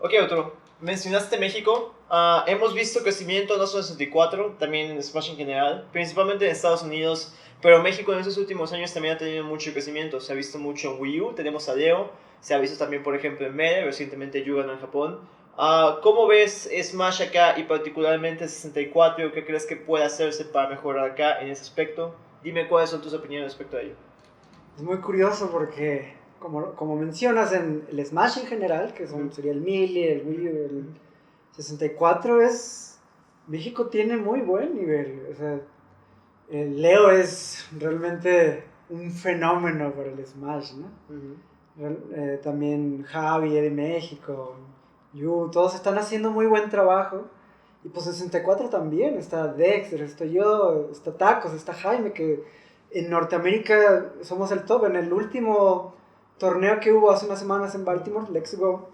Ok, Arturo, mencionaste México. Hemos visto crecimiento no solo en 64, también en Smash en general, principalmente en Estados Unidos, pero México en estos últimos años también ha tenido mucho crecimiento. Se ha visto mucho en Wii U, tenemos a Leo, se ha visto también, por ejemplo, en Melee, recientemente Yugan en Japón. ¿Cómo ves Smash acá y particularmente 64? ¿Qué crees que puede hacerse para mejorar acá en ese aspecto? Dime cuáles son tus opiniones respecto a ello. Es muy curioso porque, como mencionas, en el Smash en general, que sería el Melee, el Wii U, el 64, México tiene muy buen nivel. O sea, el Leo es realmente un fenómeno para el Smash, ¿no? También Javi de México, Yu, todos están haciendo muy buen trabajo. Y pues 64 también, está Dexter, estoy yo, está Tacos, está Jaime, que en Norteamérica somos el top. En el último torneo que hubo hace unas semanas en Baltimore, Let's Go,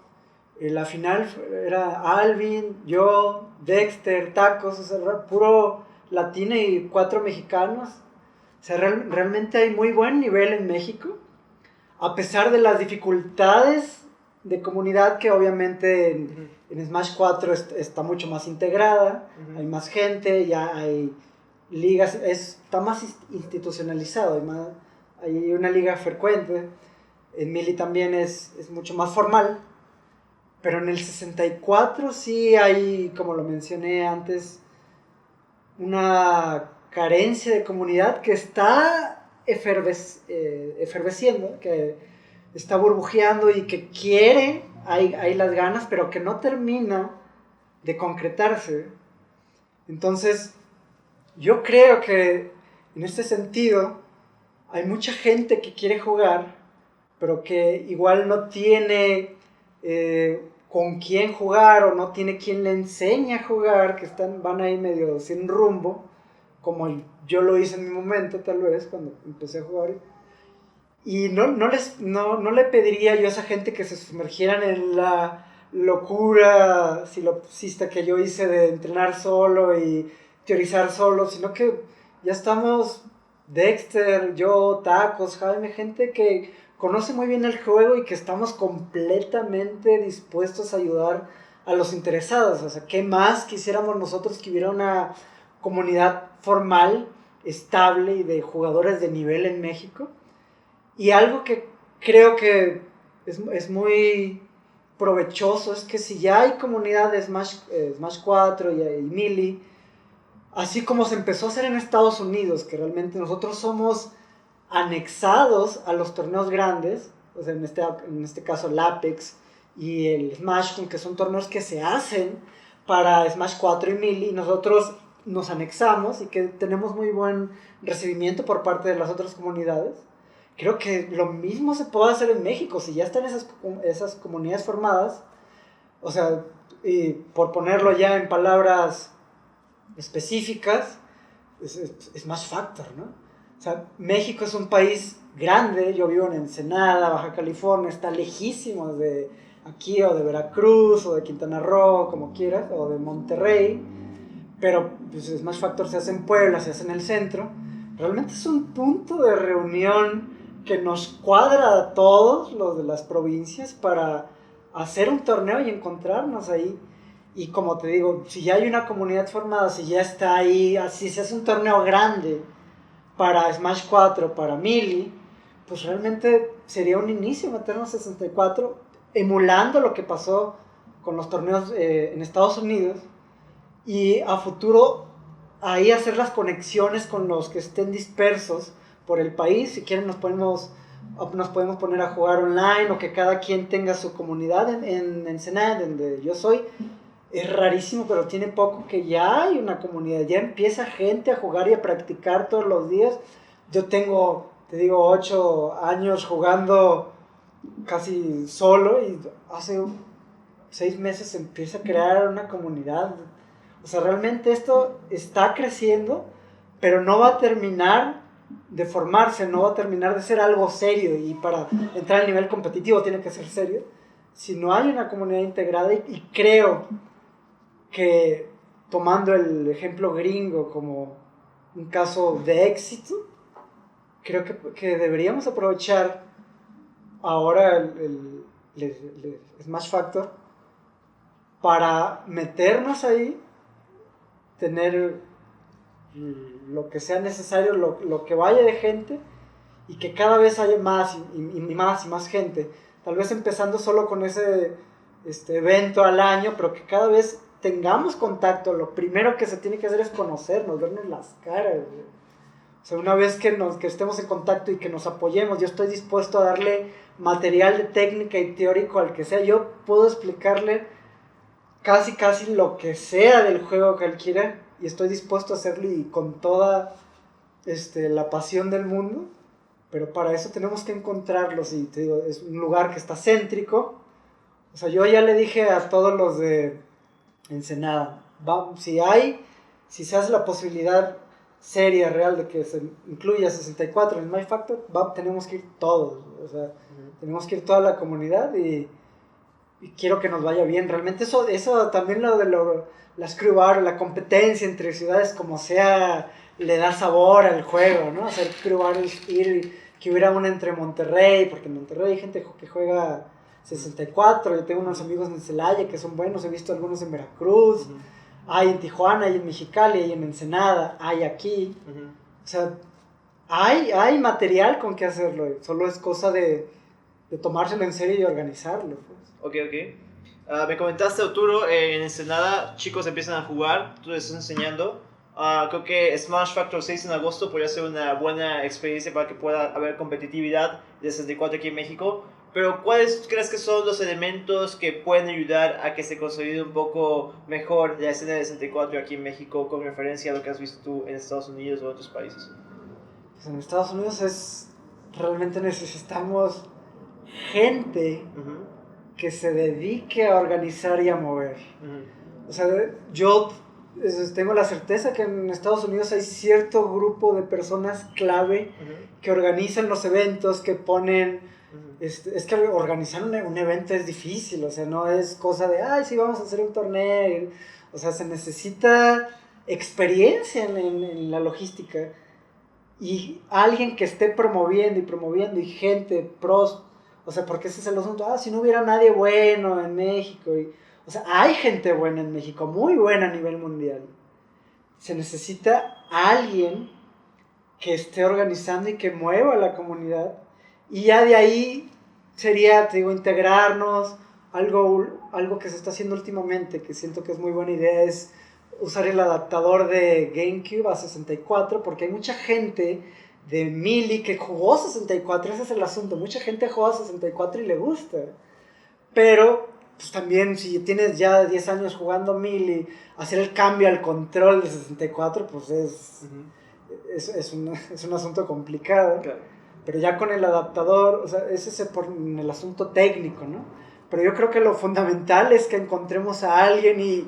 la final era Alvin, yo, Dexter, Tacos, o sea, puro latino y 4 mexicanos. O sea, realmente hay muy buen nivel en México, a pesar de las dificultades de comunidad que obviamente en Smash 4 está mucho más integrada, hay más gente, ya hay ligas, está más institucionalizado, hay una liga frecuente, en Melee también es mucho más formal, pero en el 64 sí hay, como lo mencioné antes, una carencia de comunidad que está efervesciendo, que está burbujeando y que quiere, hay las ganas, pero que no termina de concretarse. Entonces, yo creo que en este sentido hay mucha gente que quiere jugar, pero que igual no tiene con quién jugar o no tiene quien le enseñe a jugar, que van ahí medio sin rumbo, como yo lo hice en mi momento tal vez cuando empecé a jugar. Y no le pediría yo a esa gente que se sumergieran en la locura silopsista que yo hice de entrenar solo y teorizar solo, sino que ya estamos Dexter, yo, Tacos, Jaime, gente que conoce muy bien el juego y que estamos completamente dispuestos a ayudar a los interesados. O sea, ¿qué más quisiéramos nosotros que hubiera una comunidad formal, estable y de jugadores de nivel en México? Y algo que creo que es muy provechoso es que si ya hay comunidad de Smash 4 y Melee, así como se empezó a hacer en Estados Unidos, que realmente nosotros somos anexados a los torneos grandes, o sea, en este caso el Apex y el Smash, que son torneos que se hacen para Smash 4 y Melee, y nosotros nos anexamos y que tenemos muy buen recibimiento por parte de las otras comunidades. Creo que lo mismo se puede hacer en México, si ya están esas comunidades formadas, o sea, y por ponerlo ya en palabras específicas, es más factor, ¿no? O sea, México es un país grande, yo vivo en Ensenada, Baja California, está lejísimo de aquí, o de Veracruz, o de Quintana Roo, como quieras, o de Monterrey, pero pues es más factor, se hace en Puebla, se hace en el centro. Realmente es un punto de reunión que nos cuadra a todos los de las provincias para hacer un torneo y encontrarnos ahí. Y como te digo, si ya hay una comunidad formada, si ya está ahí, si se hace un torneo grande para Smash 4, para Melee, pues realmente sería un inicio meternos 64, emulando lo que pasó con los torneos en Estados Unidos, y a futuro ahí hacer las conexiones con los que estén dispersos por el país. Si quieren nos podemos poner a jugar online, o que cada quien tenga su comunidad en Ensenada, donde yo soy. Es rarísimo, pero tiene poco que ya hay una comunidad, ya empieza gente a jugar y a practicar todos los días. Yo tengo, te digo, 8 años jugando casi solo, y hace 6 meses se empieza a crear una comunidad. O sea, realmente esto está creciendo, pero no va a terminar de formarse, no va a terminar de ser algo serio, y para entrar al nivel competitivo tiene que ser serio. Si no hay una comunidad integrada, y creo que, tomando el ejemplo gringo como un caso de éxito, creo que deberíamos aprovechar ahora el Smash Factor para meternos ahí, tener lo que sea necesario, lo que vaya de gente, y que cada vez haya más y más y más gente. Tal vez empezando solo con ese evento al año, pero que cada vez tengamos contacto. Lo primero que se tiene que hacer es conocernos, vernos las caras. O sea, una vez que estemos en contacto y que nos apoyemos, yo estoy dispuesto a darle material de técnica y teórico al que sea. Yo puedo explicarle casi lo que sea del juego que él quiera, y estoy dispuesto a hacerlo y con toda la pasión del mundo. Pero para eso tenemos que encontrarlos, y te digo, es un lugar que está céntrico. O sea, yo ya le dije a todos los de Ensenada, si se hace la posibilidad seria, real, de que se incluya 64 en My Factor, tenemos que ir todos. O sea, tenemos que ir toda la comunidad, y quiero que nos vaya bien. Realmente eso también las crew bar, la competencia entre ciudades, como sea, le da sabor al juego, ¿no? Hacer crew bar, que hubiera una entre Monterrey, porque en Monterrey hay gente que juega 64. Yo tengo unos amigos en Celaya que son buenos, he visto algunos en Veracruz, hay en Tijuana, hay en Mexicali, hay en Ensenada, hay aquí. O sea, hay material con que hacerlo, solo es cosa de tomárselo en serio y organizarlo, pues. Ok. Me comentaste, Arturo, en Ensenada chicos empiezan a jugar, tú les estás enseñando. Creo que Smash Factor 6 en agosto podría ser una buena experiencia para que pueda haber competitividad de 64 aquí en México. Pero ¿cuáles crees que son los elementos que pueden ayudar a que se consolide un poco mejor la escena de 64 aquí en México con referencia a lo que has visto tú en Estados Unidos o otros países? Pues en Estados Unidos realmente necesitamos gente que se dedique a organizar y a mover. O sea, yo tengo la certeza que en Estados Unidos hay cierto grupo de personas clave que organizan los eventos, que ponen... Es que organizar un evento es difícil, o sea, no es cosa de, ay, sí, vamos a hacer un torneo. O sea, se necesita experiencia en la logística, y alguien que esté promoviendo y gente pros. O sea, porque ese es el asunto. Si no hubiera nadie bueno en México. O sea, hay gente buena en México, muy buena a nivel mundial. Se necesita alguien que esté organizando y que mueva a la comunidad. Y ya de ahí sería, te digo, integrarnos. Algo que se está haciendo últimamente, que siento que es muy buena idea, es usar el adaptador de GameCube a 64, porque hay mucha gente de Melee que jugó 64, ese es el asunto. Mucha gente juega 64 y le gusta. Pero, pues también, si tienes ya 10 años jugando Melee, hacer el cambio al control de 64, pues es un asunto complicado. Claro. Pero ya con el adaptador, o sea, es por el asunto técnico, ¿no? Pero yo creo que lo fundamental es que encontremos a alguien, y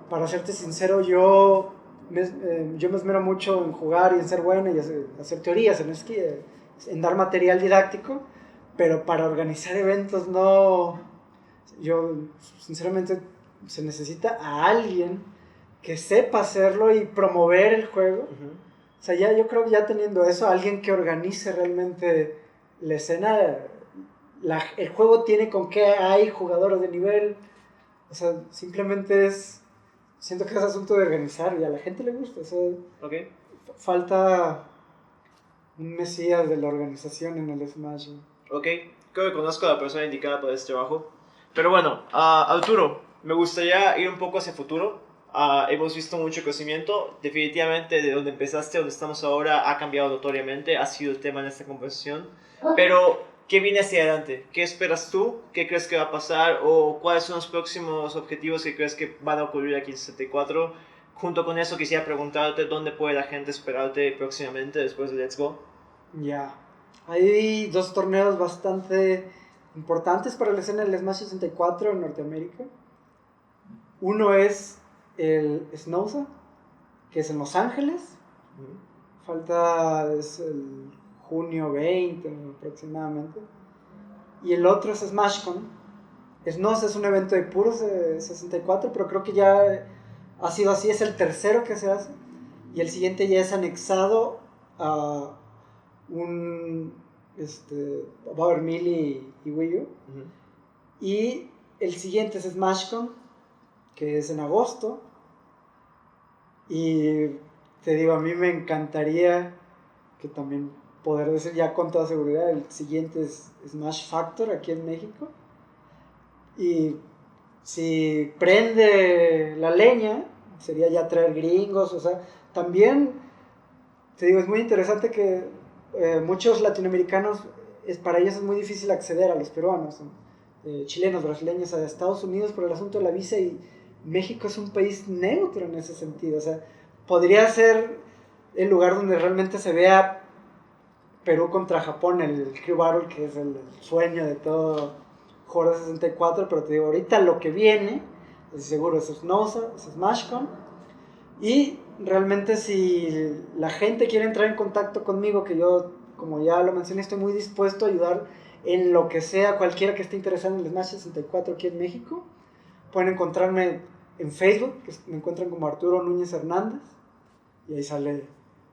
para serte sincero, yo me esmero mucho en jugar y en ser bueno y hacer teorías, en dar material didáctico, pero para organizar eventos no. Yo, sinceramente, se necesita a alguien que sepa hacerlo y promover el juego. O sea, yo creo que ya teniendo eso, alguien que organice realmente la escena, el juego tiene con qué hay jugadores de nivel. O sea, simplemente siento que es asunto de organizar, y a la gente le gusta. O sea, falta un mesías de la organización en el Smash. Ok, creo que conozco a la persona indicada para este trabajo. Pero bueno, Arturo, me gustaría ir un poco hacia el futuro. Hemos visto mucho crecimiento. Definitivamente de donde empezaste, donde estamos ahora, ha cambiado notoriamente. Ha sido el tema en esta conversación. Pero, ¿qué viene hacia adelante? ¿Qué esperas tú? ¿Qué crees que va a pasar? ¿O cuáles son los próximos objetivos que crees que van a ocurrir aquí en 64? Junto con eso, quisiera preguntarte dónde puede la gente esperarte próximamente después de Let's Go. Ya. Hay dos torneos bastante importantes para la escena del Smash 64 en Norteamérica. Uno es el Snowza, que es en Los Ángeles. Es el junio 20 aproximadamente. Y el otro es SmashCon. Snowza es un evento de puros 64, pero creo que ya ha sido así, es el tercero que se hace. Y el siguiente ya es anexado a va a haber Melee y Wii U. Y el siguiente es SmashCon, que es en agosto. Y te digo, a mí me encantaría que también poder decir ya con toda seguridad, el siguiente es Smash Factor aquí en México. Y si prende la leña, sería ya traer gringos, o sea, también, te digo, es muy interesante que muchos latinoamericanos, para ellos es muy difícil acceder a los peruanos, chilenos, brasileños, a Estados Unidos por el asunto de la visa, y México es un país neutro en ese sentido, o sea, podría ser el lugar donde realmente se vea Perú contra Japón, el Crew Battle, que es el sueño de todo jugador de 64, pero te digo, ahorita lo que viene, pues seguro es Snowsa, es SmashCon, y realmente si la gente quiere entrar en contacto conmigo, que yo, como ya lo mencioné, estoy muy dispuesto a ayudar en lo que sea, cualquiera que esté interesado en el Smash 64 aquí en México, pueden encontrarme en Facebook, que me encuentran como Arturo Núñez Hernández, y ahí sale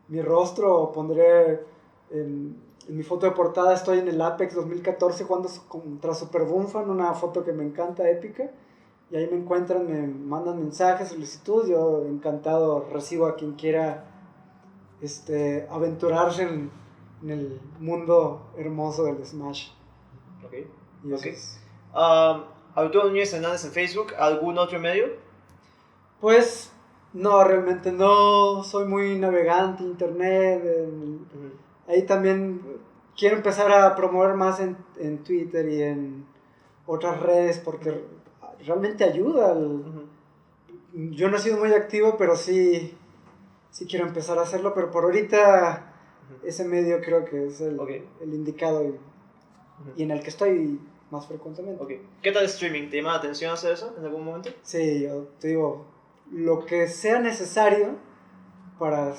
mi rostro, o pondré en mi foto de portada, estoy en el Apex 2014 jugando contra Super Boomfan, una foto que me encanta, épica, y ahí me encuentran, me mandan mensajes, solicitudes, yo encantado recibo a quien quiera aventurarse en el mundo hermoso del Smash. Ok. Y eso Ok. es. Arturo Núñez Hernández en Facebook, ¿algún otro medio? Pues no, realmente no soy muy navegante internet. Ahí también quiero empezar a promover más en Twitter y en otras redes porque realmente ayuda. Yo no he sido muy activo, pero sí quiero empezar a hacerlo, pero por ahorita ese medio creo que es el indicado y en el que estoy más frecuentemente. Okay. ¿Qué tal streaming? ¿Te llama la atención hacer eso en algún momento? Sí, yo te digo, lo que sea necesario para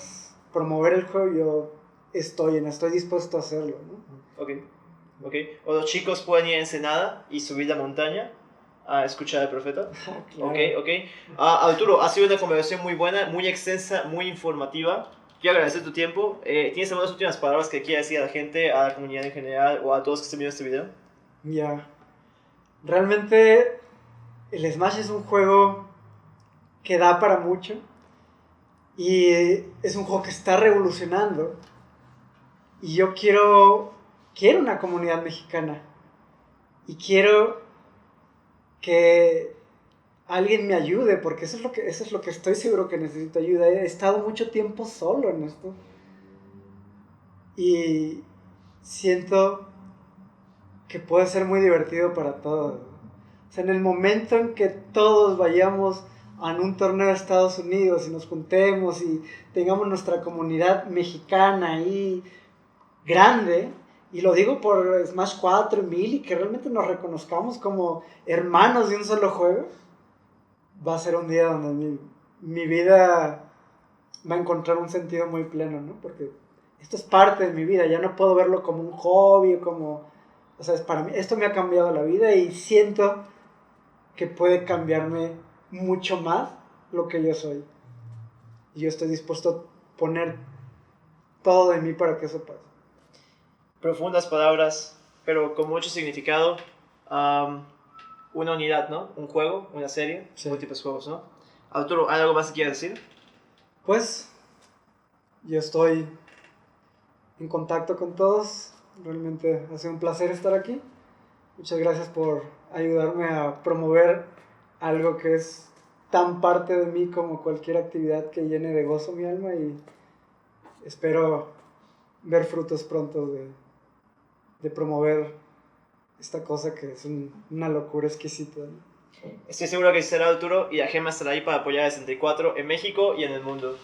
promover el juego, yo estoy dispuesto a hacerlo, ¿no? Ok. O los chicos pueden ir a Ensenada y subir la montaña a escuchar al profeta. Claro. Ok. Arturo, ha sido una conversación muy buena, muy extensa, muy informativa. Quiero agradecer tu tiempo. ¿Tienes algunas últimas palabras que quieras decir a la gente, a la comunidad en general o a todos que estén viendo este video? Ya. Realmente el Smash es un juego que da para mucho y es un juego que está revolucionando y yo quiero una comunidad mexicana y quiero que alguien me ayude porque eso es lo que estoy seguro que necesito ayuda. He estado mucho tiempo solo en esto y siento que puede ser muy divertido para todos. O sea, en el momento en que todos vayamos a un torneo de Estados Unidos y nos juntemos y tengamos nuestra comunidad mexicana ahí grande, y lo digo por Smash 4 y 1000, y que realmente nos reconozcamos como hermanos de un solo juego, va a ser un día donde mi vida va a encontrar un sentido muy pleno, ¿no? Porque esto es parte de mi vida, ya no puedo verlo como un hobby, o sea, para mí, esto me ha cambiado la vida y siento que puede cambiarme mucho más lo que yo soy. Y yo estoy dispuesto a poner todo de mí para que eso pase. Profundas palabras, pero con mucho significado. Una unidad, ¿no? Un juego, una serie, Sí. múltiples juegos, ¿no? Arturo, ¿hay algo más que quieras decir? Pues yo estoy en contacto con todos. Realmente ha sido un placer estar aquí. Muchas gracias por ayudarme a promover algo que es tan parte de mí como cualquier actividad que llene de gozo mi alma, y espero ver frutos pronto de promover esta cosa que es una locura exquisita, ¿no? Estoy seguro que será Arturo y la Gema estará ahí para apoyar a 64 en México y en el mundo.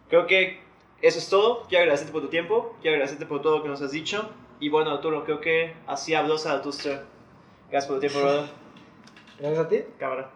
Creo que eso es todo. Quiero agradecerte por tu tiempo, quiero agradecerte por todo lo que nos has dicho. Y bueno, Arturo, creo que así habló Zaratustra. Gracias por tu tiempo, brother. Gracias a ti. Cámara.